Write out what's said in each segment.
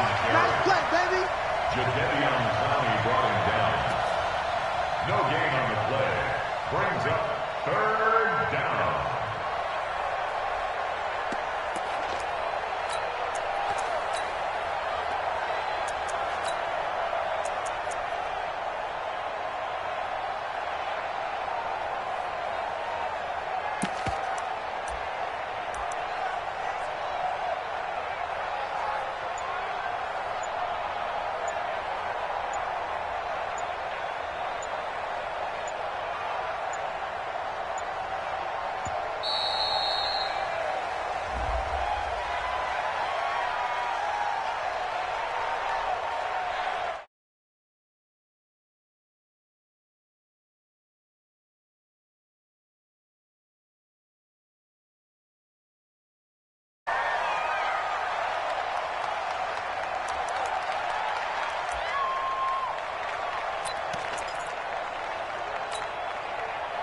Nice play, baby. Jadeveon Clowney brought him down. No gain on the play. Brings up third down.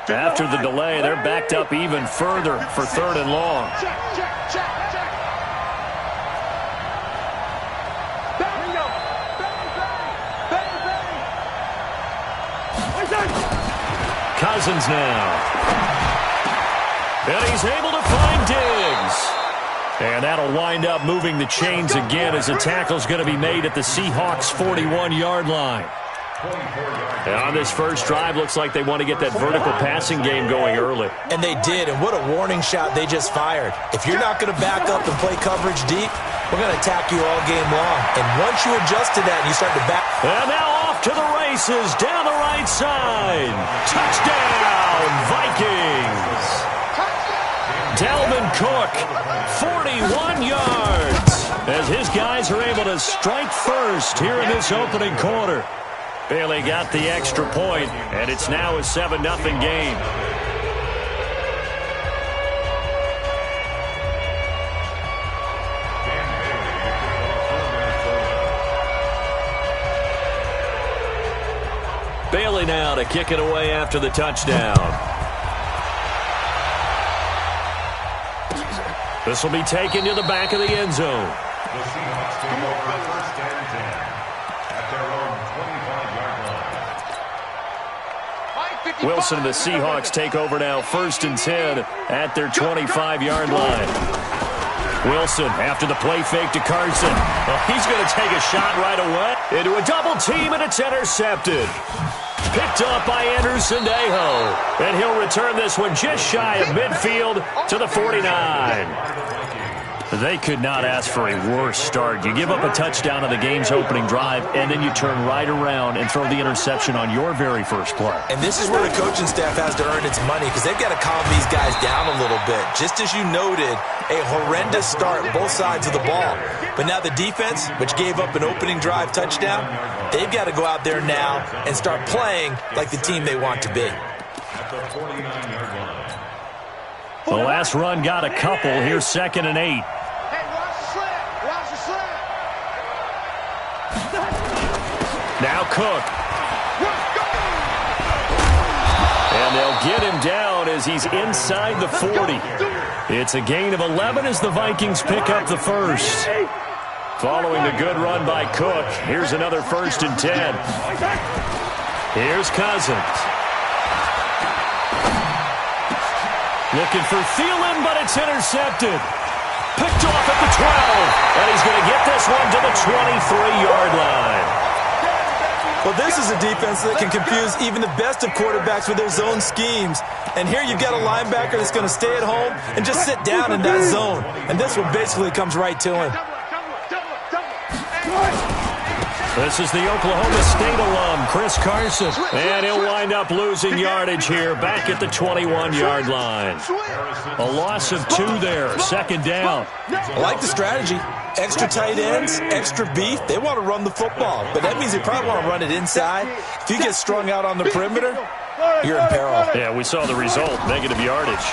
After the delay, they're backed up even further for 3rd and long. Cousins now. And he's able to find Diggs. And that'll wind up moving the chains again as the tackle's going to be made at the Seahawks' 41-yard line. And on this first drive, looks like they want to get that vertical passing game going early. And they did, and what a warning shot they just fired. If you're not going to back up and play coverage deep, we're going to attack you all game long. And once you adjust to that and you start to back... And now off to the races, down the right side. Touchdown, Vikings! Dalvin Cook, 41 yards, as his guys are able to strike first here in this opening quarter. Bailey got the extra point, and it's now a 7-0 game. Bailey now to kick it away after the touchdown. This will be taken to the back of the end zone. The Seahawks take over 1st and 10 at their own 25-yard line. Wilson and the Seahawks take over now 1st and 10 at their 25-yard line. Wilson after the play fake to Carson. Well, he's going to take a shot right away into a double team, and it's intercepted. Picked up by Anderson Aho. And he'll return this one just shy of midfield to the 49. They could not ask for a worse start. You give up a touchdown on the game's opening drive, and then you turn right around and throw the interception on your very first play. And this is where the coaching staff has to earn its money, because they've got to calm these guys down a little bit. Just as you noted, a horrendous start, both sides of the ball. But now the defense, which gave up an opening drive touchdown, they've got to go out there now and start playing like the team they want to be. At the 49-yard line. The last run got a couple. Here's 2nd and 8. Now Cook. And they'll get him down as he's inside the 40. It's a gain of 11 as the Vikings pick up the first. Following the good run by Cook, here's another 1st and 10. Here's Cousins. Looking for Thielen, but it's intercepted. Picked off at the 12. And he's going to get this one to the 23-yard line. Well, this is a defense that can confuse even the best of quarterbacks with their zone schemes. And here you've got a linebacker that's going to stay at home and just sit down in that zone. And this one basically comes right to him. This is the Oklahoma State alum, Chris Carson. And he'll wind up losing yardage here back at the 21-yard line. A loss of 2 there, 2nd down. I like the strategy. Extra tight ends, extra beef. They want to run the football, but that means they probably want to run it inside. If you get strung out on the perimeter, you're in peril. Yeah, we saw the result, negative yardage.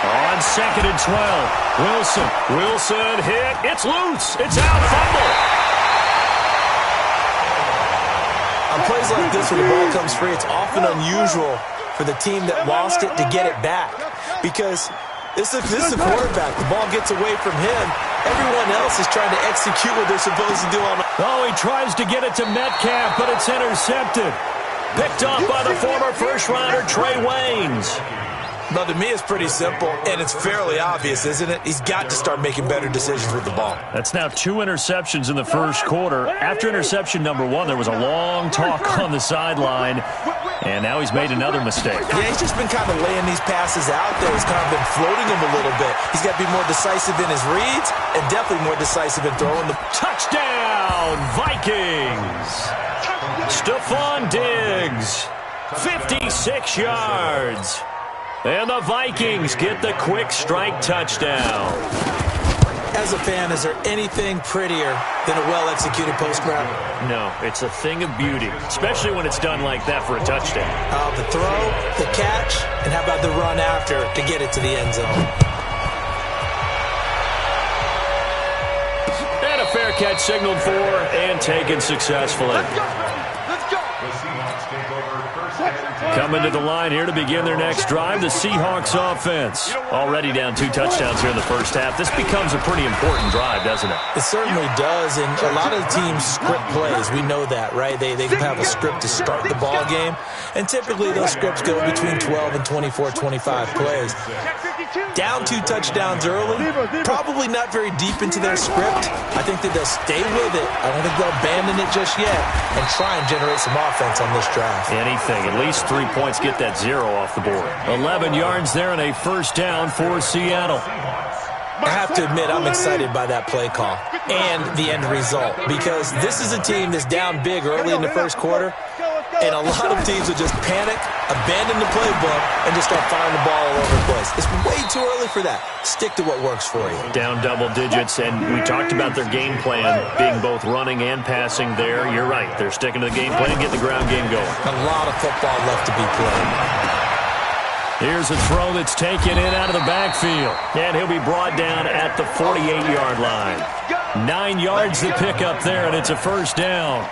On 2nd and 12, Wilson hit. It's loose. It's out, fumble. On plays like this where the ball comes free, it's often unusual for the team that lost it to get it back, because this is a quarterback. The ball gets away from him, Everyone else is trying to execute what they're supposed to do on. Oh, he tries to get it to Metcalf, but it's intercepted. Picked off by the former first-rounder, Trey Waynes. Well, to me, it's pretty simple, and it's fairly obvious, isn't it? He's got to start making better decisions with the ball. That's now 2 interceptions in the first quarter. After interception number 1, there was a long talk on the sideline, and now he's made another mistake. Yeah, he's just been kind of laying these passes out there. He's kind of been floating them a little bit. He's got to be more decisive in his reads and definitely more decisive in throwing the... Touchdown, Vikings! Stephon Diggs, 56 yards. And the Vikings get the quick strike touchdown. As a fan, is there anything prettier than a well-executed post route? No, it's a thing of beauty, especially when it's done like that for a touchdown. The throw, the catch, and how about the run after to get it to the end zone? And a fair catch signaled for and taken successfully. Coming to the line here to begin their next drive, the Seahawks offense. Already down 2 touchdowns here in the first half. This becomes a pretty important drive, doesn't it? It certainly does, and a lot of the teams script plays. We know that, right? They have a script to start the ball game, and typically those scripts go between 12 and 24, 25 plays. Down 2 touchdowns early, probably not very deep into their script. I think that they'll stay with it. I don't think they'll abandon it just yet and try and generate some offense on this drive. Anything, at least 3 points, get that 0 off the board. 11 yards there and a first down for Seattle. I have to admit, I'm excited by that play call and the end result because this is a team that's down big early in the first quarter, and a lot of teams will just panic, abandon the playbook, and just start firing the ball all over the place. It's way too early for that. Stick to what works for you. Down double digits, and we talked about their game plan being both running and passing there. You're right. They're sticking to the game plan, getting the ground game going. A lot of football left to be played. Here's a throw that's taken in out of the backfield. And he'll be brought down at the 48-yard line. 9 yards to pick up there, and it's a first down.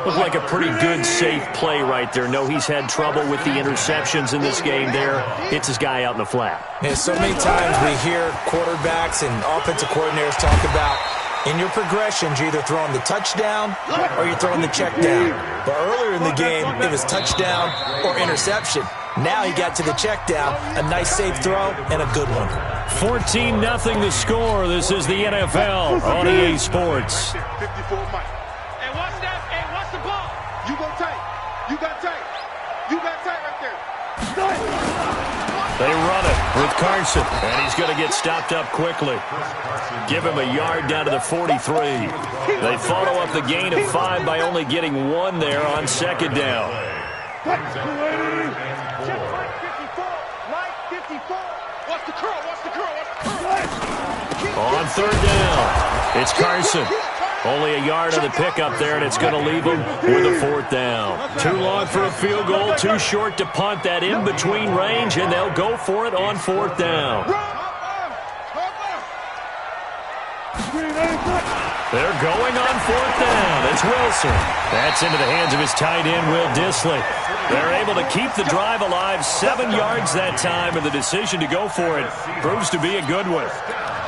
Looked like a pretty good, safe play right there. No, he's had trouble with the interceptions in this game there. Hits his guy out in the flat. Yeah, so many times we hear quarterbacks and offensive coordinators talk about in your progressions, you're either throwing the touchdown or you're throwing the check down. But earlier in the game, it was touchdown or interception. Now he got to the check down, a nice safe throw, and a good one. 14-0 the score. This is the NFL on EA Sports. 54 Mike. Hey, watch that. Hey, watch the ball. You go tight. You got tight. You got tight right there. They run it with Carson, and he's going to get stopped up quickly. Give him a yard down to the 43. They follow up the gain of 5 by only getting 1 there on second down. On third down, it's Carson. Only a yard on the pickup there, and it's going to leave him with a 4th down. Too long for a field goal, too short to punt. That in-between range, and they'll go for it on 4th down. They're going on 4th down. It's Wilson. That's into the hands of his tight end, Will Dissly. They're able to keep the drive alive, 7 yards that time, and the decision to go for it proves to be a good one.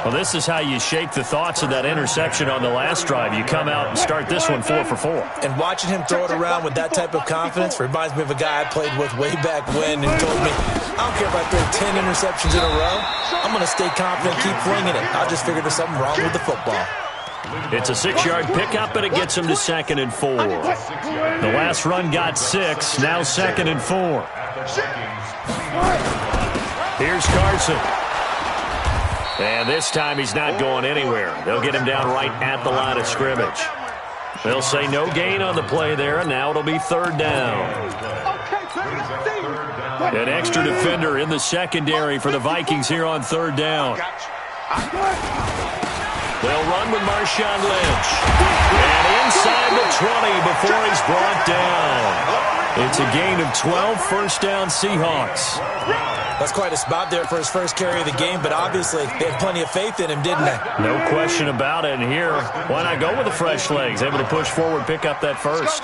Well, this is how you shake the thoughts of that interception on the last drive. You come out and start this one 4 for 4. And watching him throw it around with that type of confidence reminds me of a guy I played with way back when and told me, I don't care if I throw 10 interceptions in a row. I'm going to stay confident, keep flinging it. I just figured there's something wrong with the football. It's a 6-yard pickup, and it gets him to 2nd and 4. The last run got 6, now 2nd and 4. Here's Carson. And this time he's not going anywhere. They'll get him down right at the line of scrimmage. They'll say no gain on the play there, and now it'll be 3rd down. An extra defender in the secondary for the Vikings here on 3rd down. They'll run with Marshawn Lynch. And inside the 20 before he's brought down. It's a gain of 12, first down Seahawks. That's quite a spot there for his first carry of the game, but obviously they had plenty of faith in him, didn't they? No question about it. And here, why not go with the fresh legs? Able to push forward, pick up that first.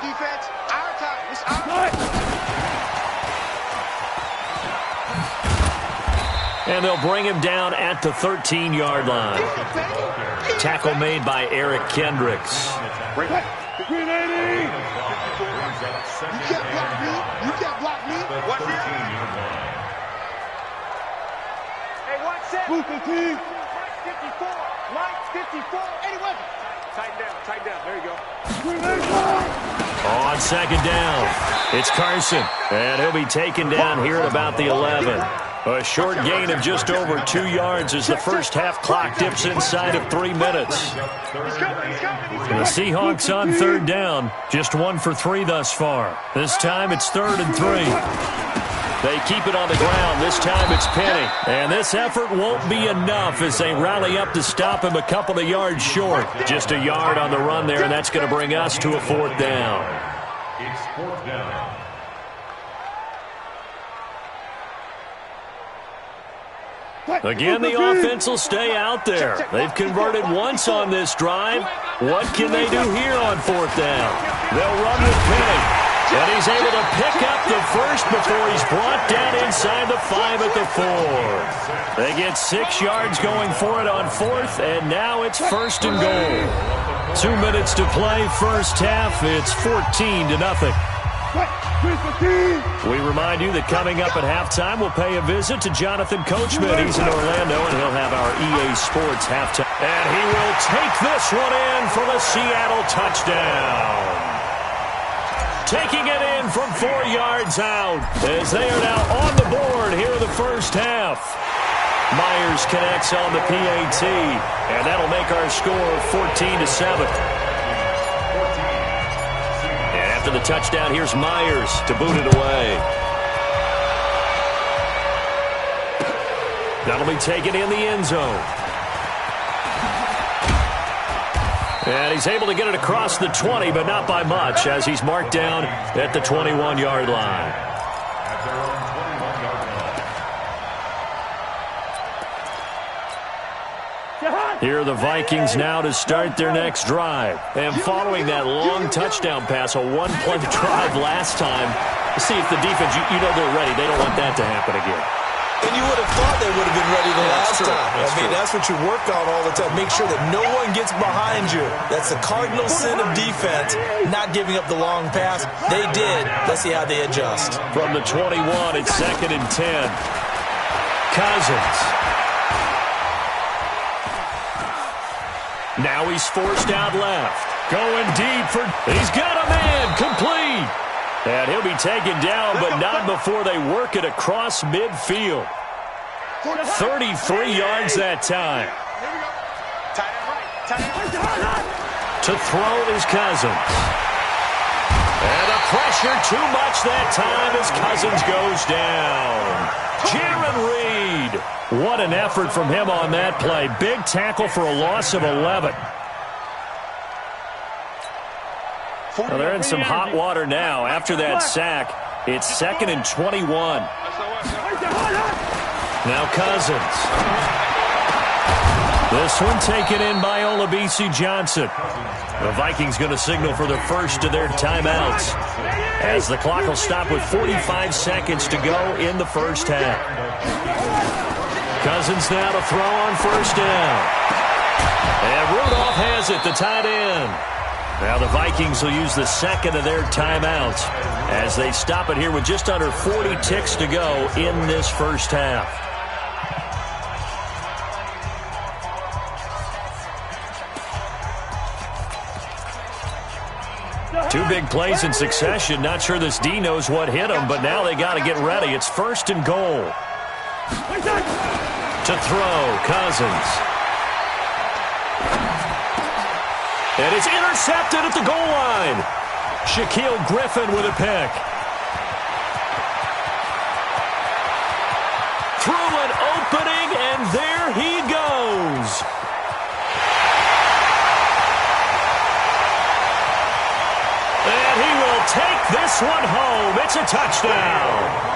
And they'll bring him down at the 13-yard line. Tackle made by Eric Kendricks. You can't block me. You can't block me. Watch this. Hey, watch that. Move 15. Mike 54. Mike 54. Anyway. Tighten down. There you go. On second down, it's Carson. And he'll be taken down here at about the 11. A short gain of just over 2 yards as the first half clock dips inside of 3 minutes. The Seahawks on third down, just 1 for 3 thus far. This time it's 3rd and 3. They keep it on the ground. This time it's Penny. And this effort won't be enough as they rally up to stop him a couple of yards short. Just a yard on the run there, and that's going to bring us to a 4th down. It's 4th down. Again, the offense will stay out there. They've converted once on this drive. What can they do here on 4th down? They'll run with Penny. And he's able to pick up the first before he's brought down inside the 5 at the 4. They get 6 yards going for it on 4th, and now it's 1st and goal. 2 minutes to play, first half. It's 14-0. We remind you that coming up at halftime, we'll pay a visit to Jonathan Coachman. He's in Orlando, and he'll have our EA Sports halftime. And he will take this one in for the Seattle touchdown. Taking it in from 4 yards out as they are now on the board here in the first half. Myers connects on the PAT, and that'll make our score 14-7. After the touchdown, here's Myers to boot it away. That'll be taken in the end zone. And he's able to get it across the 20, but not by much, as he's marked down at the 21-yard line. Here are the Vikings now to start their next drive. And following that long touchdown pass, a one-play drive last time, see if the defense, you know they're ready. They don't want that to happen again. And you would have thought they would have been ready the last time. That's what you work on all the time. Make sure that no one gets behind you. That's the cardinal sin of defense, not giving up the long pass. They did. Let's see how they adjust. From the 21, it's 2nd and 10. Cousins. Now he's forced out left. Going deep for... He's got a man. Complete. And he'll be taken down, but not before they work it across midfield. 33 yards that time. To throw is Cousins. And the pressure too much that time as Cousins goes down. Jaron Reed. What an effort from him on that play. Big tackle for a loss of 11. Well, they're in some hot water now. After that sack, it's 2nd and 21. Now Cousins. This one taken in by Olabisi Johnson. The Vikings going to signal for the first of their timeouts, as the clock will stop with 45 seconds to go in the first half. Cousins now to throw on first down. And Rudolph has it, the tight end. Now the Vikings will use the second of their timeouts as they stop it here with just under 40 ticks to go in this first half. Two big plays in succession. Not sure this D knows what hit him, but now they got to get ready. It's 1st and goal. To throw, Cousins. And it's intercepted at the goal line. Shaquille Griffin with a pick. Through an opening, and there he goes. And he will take this one home. It's a touchdown.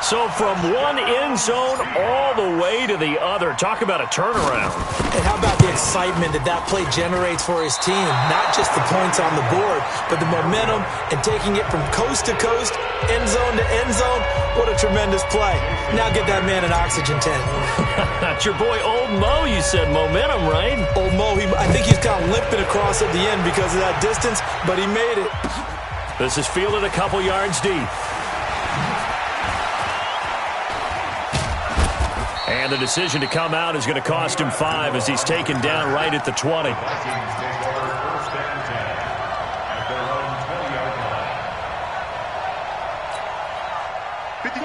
So from one end zone all the way to the other. Talk about a turnaround. And how about the excitement that play generates for his team? Not just the points on the board, but the momentum and taking it from coast to coast, end zone to end zone. What a tremendous play. Now get that man an oxygen tank. That's your boy Old Mo, you said. Momentum, right? Old Mo, I think he's kind of limping across at the end because of that distance, but he made it. This is fielded a couple yards deep. And the decision to come out is going to cost him 5 as he's taken down right at the 20.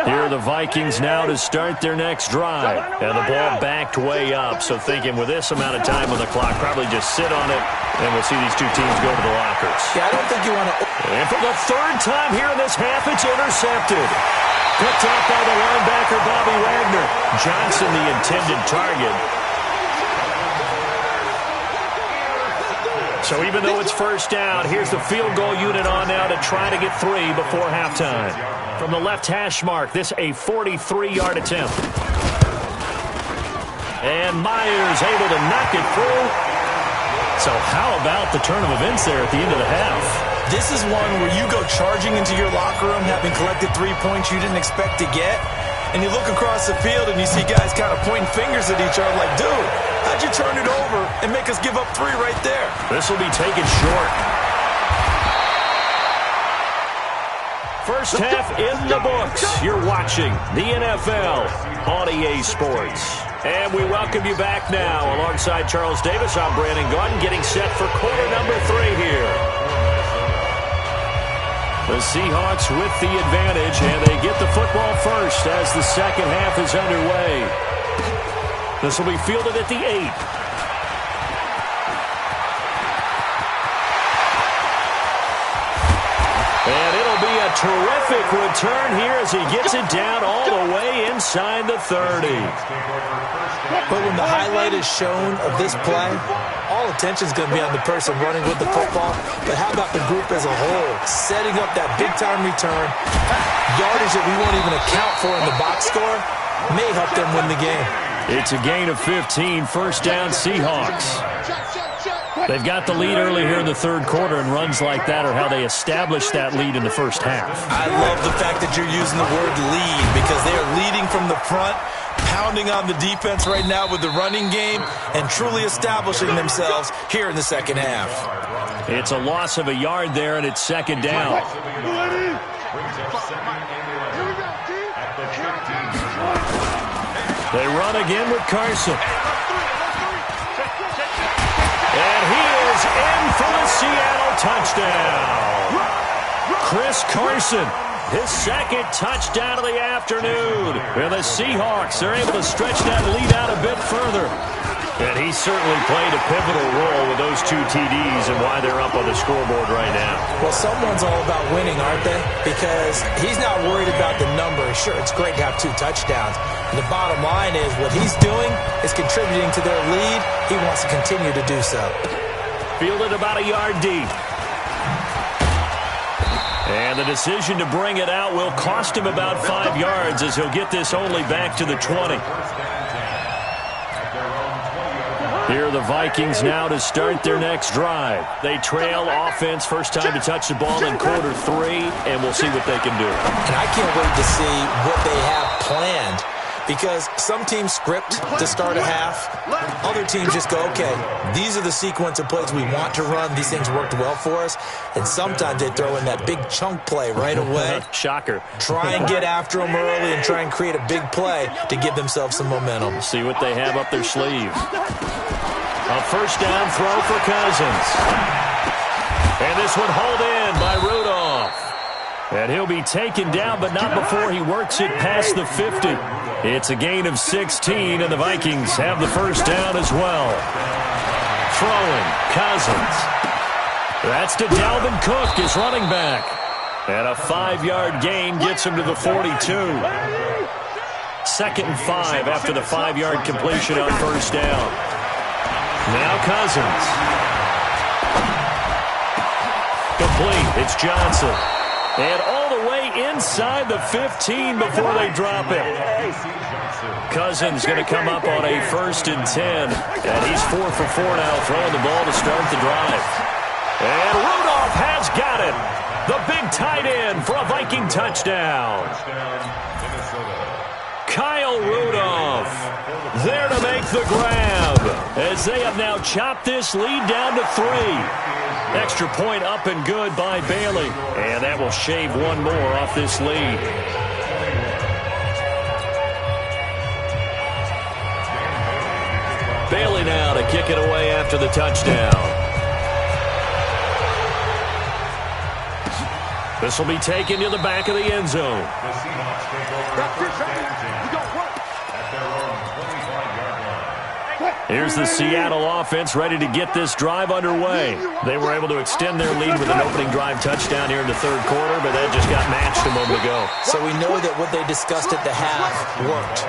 Here are the Vikings now to start their next drive. And the ball backed way up, so thinking with this amount of time on the clock, probably just sit on it, and we'll see these two teams go to the lockers. Yeah, I don't think you want to... And for the third time here in this half, it's intercepted. Picked off by the linebacker, Bobby Wagner. Johnson, the intended target. So even though it's first down, here's the field goal unit on now to try to get 3 before halftime. From the left hash mark, this a 43-yard attempt. And Myers able to knock it through. So how about the turn of events there at the end of the half? This is one where you go charging into your locker room having collected 3 points you didn't expect to get, and you look across the field and you see guys kind of pointing fingers at each other like, dude, how'd you turn it over and make us give up 3 right there? This will be taken short. First half in the books. You're watching the NFL on EA Sports. And we welcome you back now. Alongside Charles Davis, I'm Brandon Gordon, getting set for quarter number 3 here. The Seahawks with the advantage, and they get the football first as the second half is underway. This will be fielded at the 8. And it'll be a terrific return here as he gets it down all the way inside the 30. But when the highlight is shown of this play, all attention is going to be on the person running with the football. But how about the group as a whole? Setting up that big-time return, yardage that we won't even account for in the box score, may help them win the game. It's a gain of 15, first down Seahawks. They've got the lead early here in the third quarter, and runs like that are how they established that lead in the first half. I love the fact that you're using the word lead because they are leading from the front, pounding on the defense right now with the running game, and truly establishing themselves here in the second half. It's a loss of a yard there, and it's second down. They run again with Carson. And he is in for the Seattle touchdown. Chris Carson, his second touchdown of the afternoon. And the Seahawks are able to stretch that lead out a bit further. And he certainly played a pivotal role with those 2 TDs and why they're up on the scoreboard right now. Well, someone's all about winning, aren't they? Because he's not worried about the number. Sure, it's great to have 2 touchdowns. The bottom line is what he's doing is contributing to their lead. He wants to continue to do so. Fielded about a yard deep. And the decision to bring it out will cost him about 5 yards as he'll get this only back to the 20. Here are the Vikings now to start their next drive. They trail offense, first time to touch the ball in quarter 3, and we'll see what they can do. And I can't wait to see what they have planned. Because some teams script to start a half. Other teams just go, okay, these are the sequence of plays we want to run. These things worked well for us. And sometimes they throw in that big chunk play right away. Shocker. Try and get after them early and try and create a big play to give themselves some momentum. See what they have up their sleeve. A first down throw for Cousins. And this one hauled in by Rudolph. And he'll be taken down, but not before he works it past the 50. It's a gain of 16, and the Vikings have the first down as well. Throwing, Cousins. That's to Dalvin Cook, his running back. And a 5-yard gain gets him to the 42. 2nd and 5 after the 5-yard completion on first down. Now Cousins. Complete. It's Johnson. And all the way inside the 15 before they drop it. Cousins going to come up on a 1st and 10. And he's 4 for 4 now, throwing the ball to start the drive. And Rudolph has got it. The big tight end for a Viking touchdown. Kyle Rudolph there to make the grab as they have now chopped this lead down to 3. Extra point up and good by Bailey. And that will shave one more off this lead. Bailey now to kick it away after the touchdown. This will be taken to the back of the end zone. The Seahawks take over first and 10 at their own 25-yard line. Here's the Seattle offense ready to get this drive underway. They were able to extend their lead with an opening drive touchdown here in the third quarter, but that just got matched a moment ago. So we know that what they discussed at the half worked.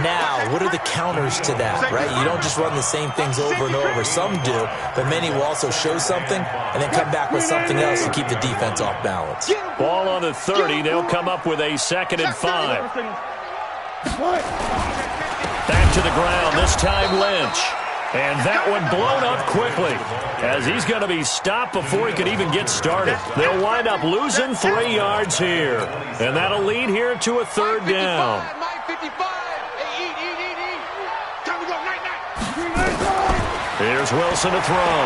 Now, what are the counters to that, right? You don't just run the same things over and over. Some do, but many will also show something and then come back with something else to keep the defense off balance. Ball on the 30. They'll come up with a 2nd and 5. Back to the ground, this time Lynch. And that one blown up quickly as he's going to be stopped before he could even get started. They'll wind up losing 3 yards here. And that'll lead here to a 3rd down. Here's Wilson to throw.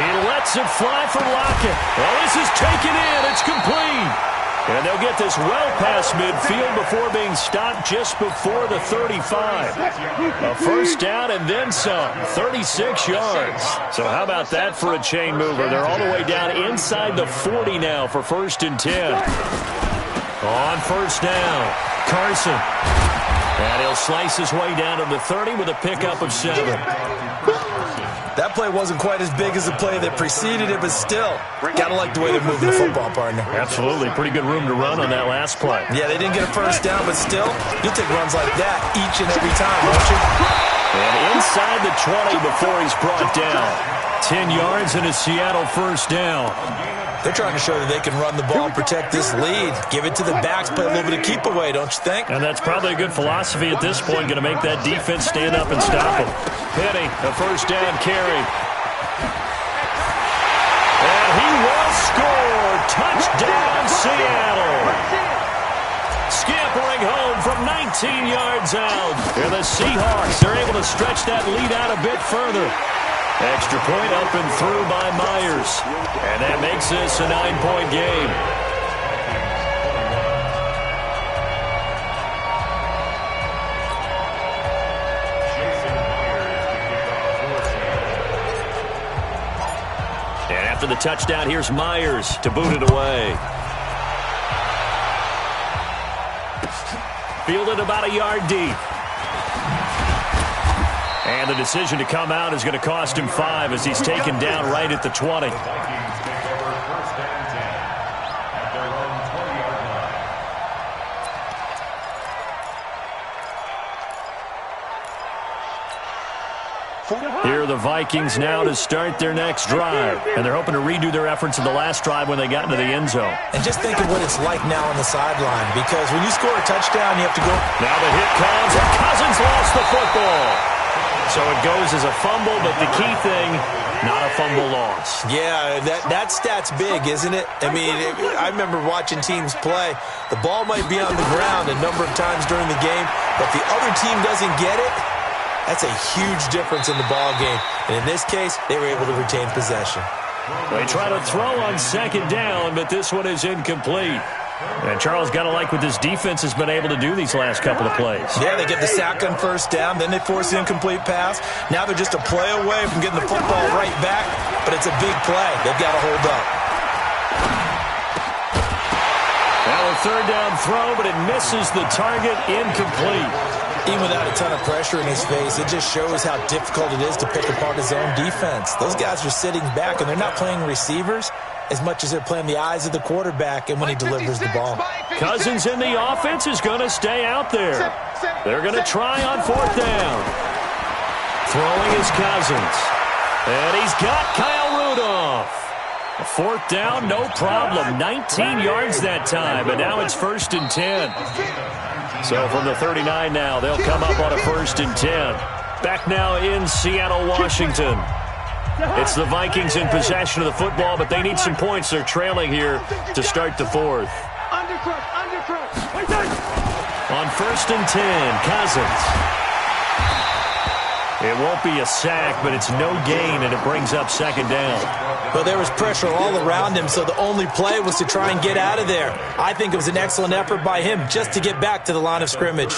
He lets it fly for Lockett. Well, this is taken in. It's complete. And they'll get this well past midfield before being stopped just before the 35. A first down and then some. 36 yards. So how about that for a chain mover? They're all the way down inside the 40 now for 1st and 10. On first down, Carson. And he'll slice his way down to the 30 with a pickup of 7. That play wasn't quite as big as the play that preceded it, but still, gotta like the way they're moving the football, partner. Absolutely. Pretty good room to run on that last play. Yeah, they didn't get a first down, but still, you'll take runs like that each and every time, won't you? And inside the 20 before he's brought down. 10 yards and a Seattle first down. They're trying to show that they can run the ball and protect this lead. Give it to the backs, play a little bit of keep away, don't you think? And that's probably a good philosophy at this point, going to make that defense stand up and stop him. Penny, a first down carry. And he will score. Touchdown, Seattle. Scampering home from 19 yards out. And the Seahawks are able to stretch that lead out a bit further. Extra point up and through by Myers. And that makes this a 9-point game. And after the touchdown, here's Myers to boot it away. Fielded about a yard deep. And the decision to come out is going to cost him 5 as he's taken down right at the 20. Here are the Vikings now to start their next drive. And they're hoping to redo their efforts in the last drive when they got into the end zone. And just think of what it's like now on the sideline, because when you score a touchdown, you have to go. Now the hit comes, and Cousins lost the football. So it goes as a fumble, but the key thing, not a fumble loss. Yeah, that stat's big, isn't it? I mean, I remember watching teams play. The ball might be on the ground a number of times during the game, but if the other team doesn't get it, that's a huge difference in the ball game. And in this case, they were able to retain possession. They try to throw on 2nd down, but this one is incomplete. And Charles got to like what this defense has been able to do these last couple of plays. Yeah, they get the sack on first down, then they force the incomplete pass. Now they're just a play away from getting the football right back, but it's a big play. They've got to hold up. Now a 3rd down throw, but it misses the target, incomplete. Even without a ton of pressure in his face, it just shows how difficult it is to pick apart his own defense. Those guys are sitting back, and they're not playing receivers as much as they're playing the eyes of the quarterback and when he delivers the ball. Cousins in the offense is going to stay out there. They're going to try on 4th down. Throwing is Cousins. And he's got Kyle Rudolph. A 4th down, no problem. 19 yards that time, and now it's 1st and 10. So from the 39 now, they'll come up on a 1st and 10. Back now in Seattle, Washington. It's the Vikings in possession of the football, but they need some points. They're trailing here to start the 4th. On first and 10. Cousins. It won't be a sack, but it's no gain, and it brings up second down. Well, there was pressure all around him, so the only play was to try and get out of there. I think it was an excellent effort by him just to get back to the line of scrimmage.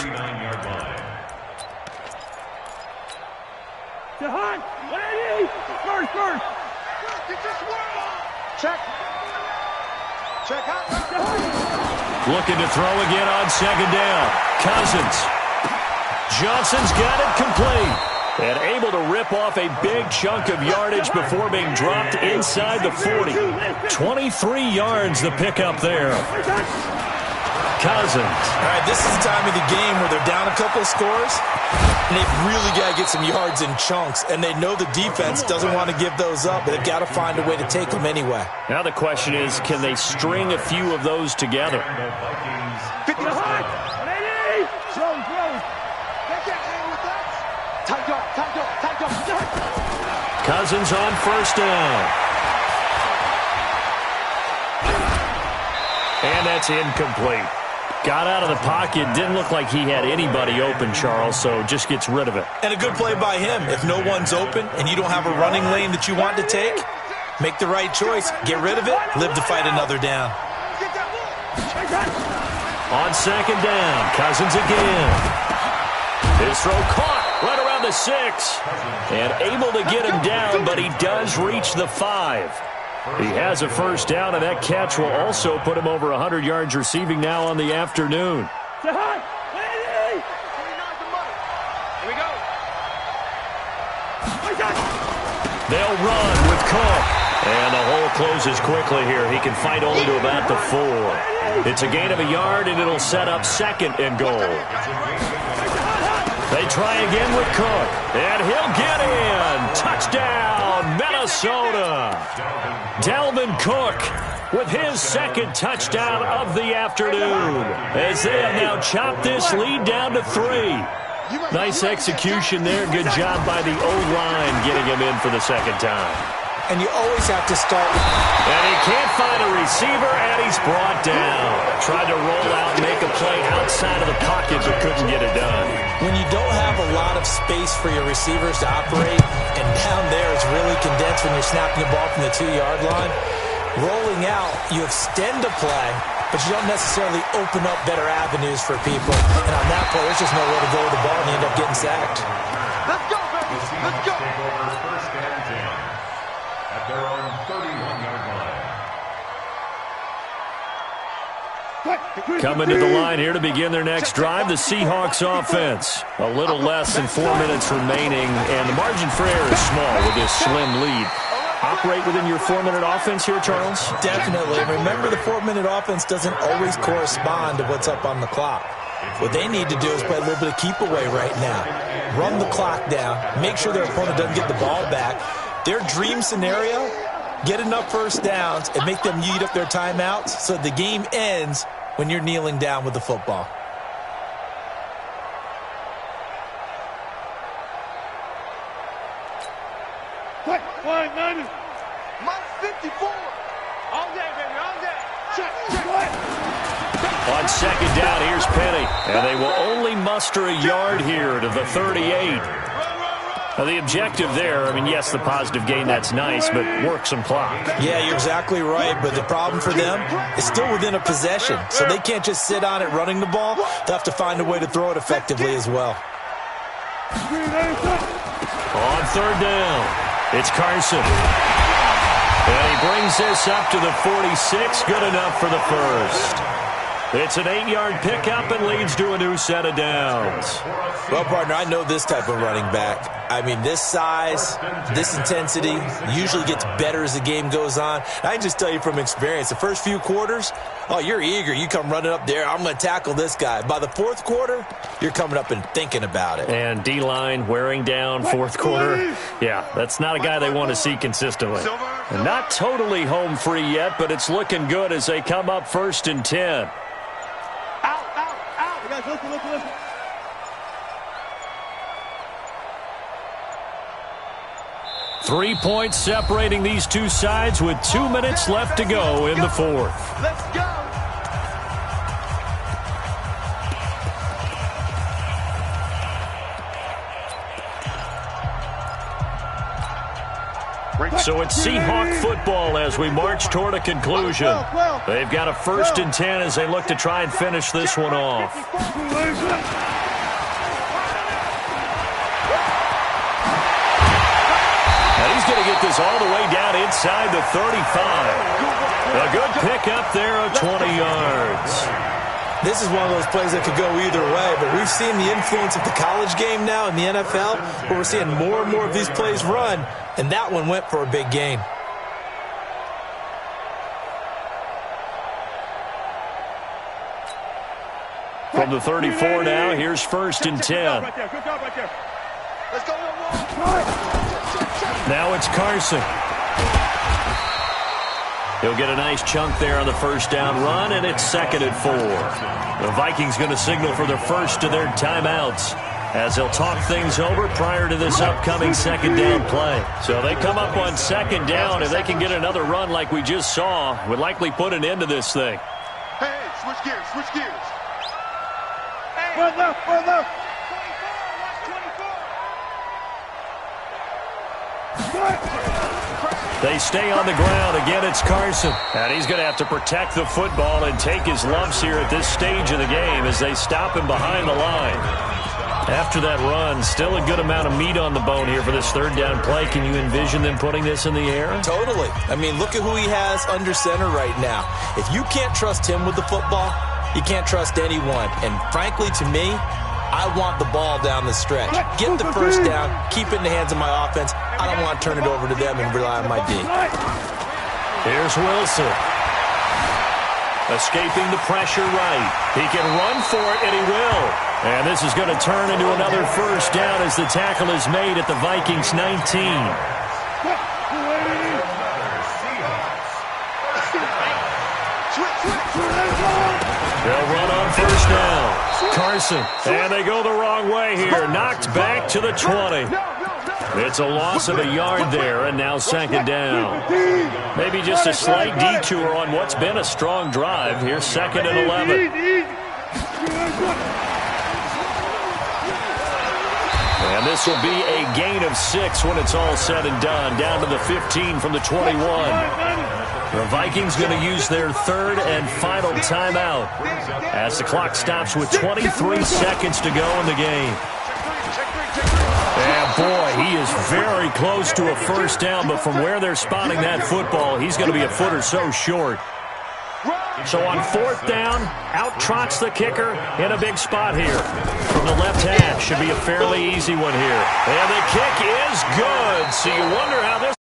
Check. Check out. Looking to throw again on second down. Cousins. Johnson's got it complete. And able to rip off a big chunk of yardage before being dropped inside the 40. 23 yards the pickup there. Cousins. All right, this is the time of the game where they're down a couple of scores, and they've really got to get some yards in chunks, and they know the defense doesn't want to give those up, but they've got to find a way to take them anyway. Now the question is, can they string a few of those together? 50 behind. Cousins on first down. And that's incomplete. Got out of the pocket. Didn't look like he had anybody open, Charles, so just gets rid of it. And a good play by him. If no one's open and you don't have a running lane that you want to take, make the right choice. Get rid of it. Live to fight another down. On second down, Cousins again. His throw caught right around the 6. And able to get him down, but he does reach the 5. He has a first down, and that catch will also put him over 100 yards receiving now on the afternoon. Here we go. They'll run with Cook. And the hole closes quickly here. He can fight only to about the 4. It's a gain of a yard, and it'll set up second and goal. They try again with Cook, and he'll get in. Touchdown, Minnesota. Dalvin Cook with his second touchdown of the afternoon, as they have now chopped this lead down to 3. Nice execution there. Good job by the O-line getting him in for the second time. And you always have to start with... And he can't find a receiver, and he's brought down. Tried to roll out and make a play outside of the pocket, but couldn't get it done. When you don't have a lot of space for your receivers to operate, and down there it's really condensed when you're snapping the ball from the 2-yard line, rolling out, you extend the play, but you don't necessarily open up better avenues for people. And on that play, there's just nowhere to go with the ball, and you end up getting sacked. Let's go, baby. Let's go. First and 10 at their own 31-yard line. Coming to the line here to begin their next drive, the Seahawks offense. A little less than 4 minutes remaining, and the margin for error is small with this slim lead. Operate within your 4-minute offense here, Charles? Definitely. Remember, the 4-minute offense doesn't always correspond to what's up on the clock. What they need to do is play a little bit of keep away right now. Run the clock down. Make sure their opponent doesn't get the ball back. Their dream scenario, get enough first downs and make them eat up their timeouts so the game ends when you're kneeling down with the football. Mike 54. All day, baby, all day. Check. On second down, here's Penny. And they will only muster a yard here to the 38. Now, the objective there, I mean, yes, the positive gain, that's nice, but work some clock. Yeah, you're exactly right, but the problem for them is still within a possession, so they can't just sit on it running the ball. They'll have to find a way to throw it effectively as well. On third down, it's Carson. And he brings this up to the 46, good enough for the first. It's an 8-yard pickup and leads to a new set of downs. Well, partner, I know this type of running back. I mean, this size, this intensity usually gets better as the game goes on. I can just tell you from experience, the first few quarters, oh, you're eager. You come running up there, I'm going to tackle this guy. By the fourth quarter, you're coming up and thinking about it. And D-line wearing down fourth quarter. Yeah, that's not a guy they want to see consistently. And not totally home free yet, but it's looking good as they come up first and 10. You guys, listen. 3 points separating these two sides with 2 minutes left to go in the fourth. Let's go. So it's Seahawk football as we march toward a conclusion. They've got a 1st and 10 as they look to try and finish this one off. And he's going to get this all the way down inside the 35. A good pickup there of 20 yards. This is one of those plays that could go either way, but we've seen the influence of the college game now in the NFL, where we're seeing more and more of these plays run, and that one went for a big gain. From the 34 now, here's 1st and 10. Now it's Carson. He'll get a nice chunk there on the 1st down run, and it's 2nd and 4. The Vikings going to signal for their first of their timeouts as they'll talk things over prior to this upcoming 2nd down play. So they come up on 2nd down. If they can get another run like we just saw, would likely put an end to this thing. Hey, switch gears, switch gears. Hey, run left, run left. 24. They stay on the ground. Again, it's Carson. And he's going to have to protect the football and take his lumps here at this stage of the game as they stop him behind the line. After that run, still a good amount of meat on the bone here for this 3rd down play. Can you envision them putting this in the air? Totally. I mean, look at who he has under center right now. If you can't trust him with the football, you can't trust anyone. And frankly, to me, I want the ball down the stretch. Get the 1st down, keep it in the hands of my offense. I don't want to turn it over to them and rely on my D. Here's Wilson. Escaping the pressure right. He can run for it, and he will. And this is going to turn into another 1st down as the tackle is made at the Vikings 19. They'll run on 1st down. Carson, and they go the wrong way here. Knocked back to the 20. It's a loss of a yard there, and now 2nd down. Maybe just a slight detour on what's been a strong drive. Here's 2nd and 11. And this will be a gain of 6 when it's all said and done. Down to the 15 from the 21. The Vikings going to use their 3rd and final timeout as the clock stops with 23 seconds to go in the game. And boy, he is very close to a 1st down, but from where they're spotting that football, he's going to be a foot or so short. So on 4th down, out trots the kicker in a big spot here. From the left hash, should be a fairly easy one here. And the kick is good. So you wonder how this